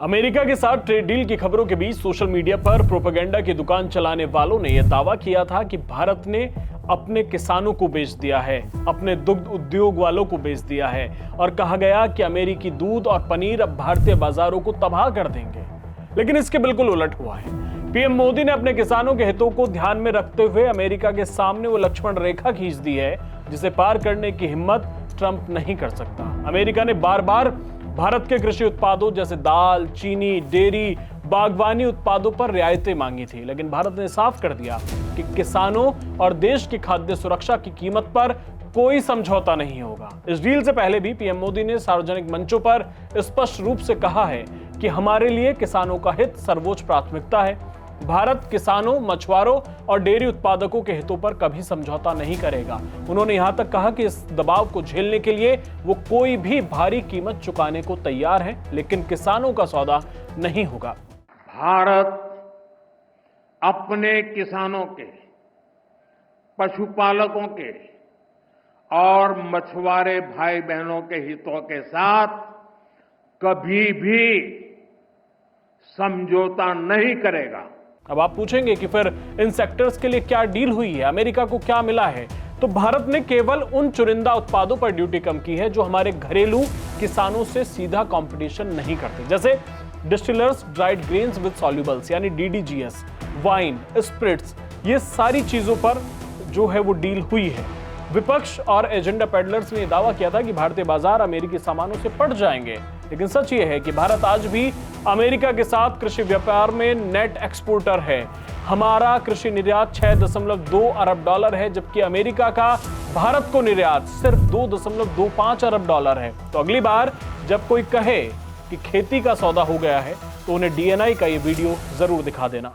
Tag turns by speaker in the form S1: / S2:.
S1: America के साथ trade deal की खबरों के बीच सोशल मीडिया पर प्रोपेगेंडा की दुकान चलाने वालों ने यह दावा किया था कि भारत ने अपने किसानों को बेच दिया है, अपने दुग्ध उद्योग वालों को बेच दिया है और कहा गया कि अमेरिकी दूध और पनीर अब भारतीय बाजारों को तबाह कर देंगे। लेकिन इसके बिल्कुल उलट हुआ है। पीएम मोदी ने अपने किसानों के हितों को ध्यान में रखते हुए अमेरिका के सामने वो लक्ष्मण रेखा खींच दी है जिसे पार करने की हिम्मत ट्रंप नहीं कर सकता। अमेरिका ने बार बार भारत के कृषि उत्पादों जैसे दाल, चीनी, डेयरी, बागवानी उत्पादों पर रियायतें मांगी थी, लेकिन भारत ने साफ कर दिया कि किसानों और देश की खाद्य सुरक्षा की कीमत पर कोई समझौता नहीं होगा। इस डील से पहले भी पीएम मोदी ने सार्वजनिक मंचों पर स्पष्ट रूप से कहा है कि हमारे लिए किसानों का हित सर्वोच्च प्राथमिकता है। भारत किसानों, मछुआरों और डेयरी उत्पादकों के हितों पर कभी समझौता नहीं करेगा। उन्होंने यहां तक कहा कि इस दबाव को झेलने के लिए वो कोई भी भारी कीमत चुकाने को तैयार है, लेकिन किसानों का सौदा नहीं होगा।
S2: भारत अपने किसानों के, पशुपालकों के और मछुआरे भाई बहनों के हितों के साथ कभी भी समझौता नहीं करेगा।
S1: अब आप पूछेंगे कि फिर इन सेक्टर्स के लिए क्या डील हुई है, अमेरिका को क्या मिला है? तो भारत ने केवल उन चुनिंदा उत्पादों पर ड्यूटी कम की है जो हमारे घरेलू किसानों से सीधा कंपटीशन नहीं करते, जैसे डिस्टिलर्स ड्राइड ग्रेन्स विद सॉल्युबल्स यानी DDGS, वाइन, स्पिरिट्स, ये सारी चीजों पर जो है वो डील हुई है। विपक्ष और एजेंडा पेडलर्स ने दावा किया था कि भारतीय बाजार अमेरिकी सामानों से पट जाएंगे, लेकिन सच ये है कि भारत आज भी अमेरिका के साथ कृषि व्यापार में नेट एक्सपोर्टर है। हमारा कृषि निर्यात $6.2 अरब है, जबकि अमेरिका का भारत को निर्यात सिर्फ $2.25 अरब है। तो अगली बार जब कोई कहे कि खेती का सौदा हो गया है तो उन्हें DNI का ये वीडियो जरूर दिखा देना।